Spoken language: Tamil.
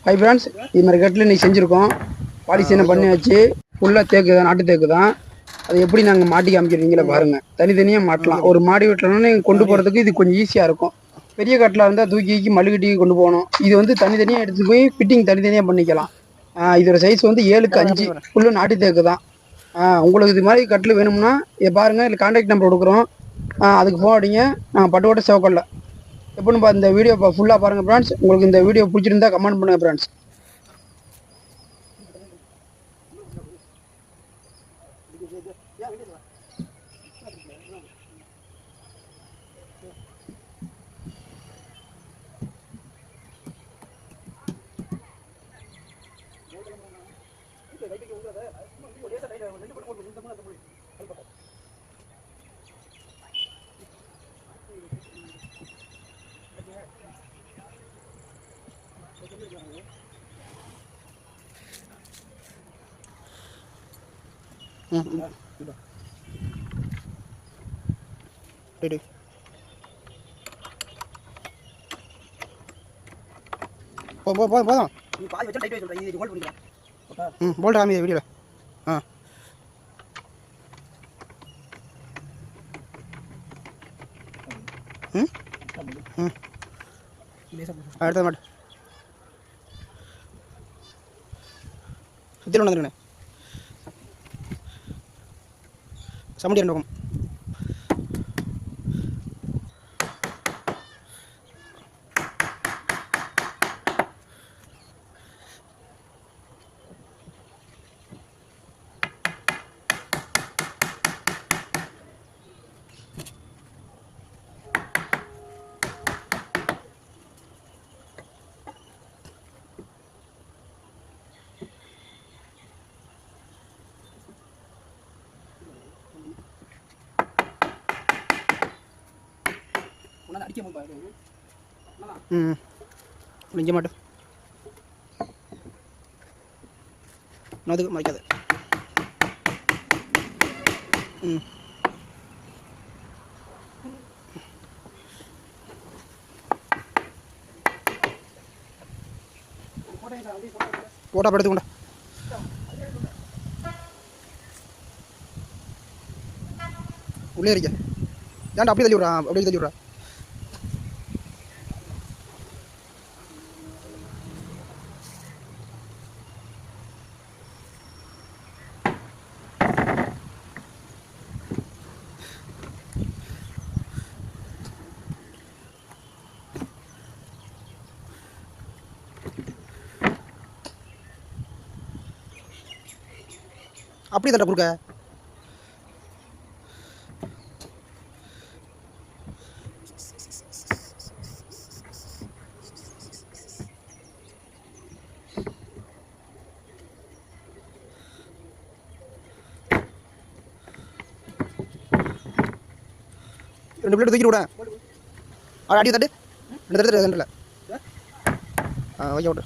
ஹை ஃப்ரெண்ட்ஸ், இது மாதிரி கட்டில் இன்றைக்கி செஞ்சுருக்கோம். பாலிசீனை பண்ணி வச்சு ஃபுல்லாக தேக்கு தான், நாட்டு தேக்கு தான். அது எப்படி நாங்கள் மாட்டி காமிக்கிறீங்களா பாருங்கள். தனித்தனியாக மாட்டலாம். ஒரு மாடி வீட்டிலன்னா கொண்டு போகிறதுக்கு இது கொஞ்சம் ஈஸியாக இருக்கும். பெரிய கட்டில் இருந்தால் தூக்கி மல்லுக்கட்டி கொண்டு போகணும். இது வந்து தனித்தனியாக எடுத்துகிட்டு போய் ஃபிட்டிங் தனித்தனியாக பண்ணிக்கலாம். இதோட சைஸ் வந்து 7க்கு 5 ஃபுல்லு நாட்டு தேக்கு தான். உங்களுக்கு இது மாதிரி கட்டில் வேணும்னா இதை பாருங்கள், இல்லை கான்டாக்ட் நம்பர் கொடுக்குறோம். அதுக்கு ஃபோன் அடிங்க. பட்டுக்கோட்டை சேவக்கல்ல எப்படின்னு இந்த வீடியோ ஃபுல்லாக பாருங்கள் ஃப்ரெண்ட்ஸ். உங்களுக்கு இந்த வீடியோ பிடிச்சிருந்தா கமெண்ட் பண்ணுங்கள் ஃப்ரெண்ட்ஸ். போதும் போல்ட் காமி வீடியோவில். அடுத்த மாட்டு சுற்றி ஒன்று வந்துருண்ணே. சமடி ரெண்டு பக்கம். நெஞ்ச மாட்டோம் அதுக்கு மறைக்காது. போட்டா படுத்துக்கொண்டா உள்ளே இருக்க. ஏன்டா அப்படியே தள்ளி விட்றா, அப்படியே தள்ளி விட்றா. அப்படி தட்ட கொடுக்க ரெண்டு பிளேட் தூக்கி விட. அடி தட்டு ரெண்டு தட்டு ரெண்டில் ஓகே விட்டு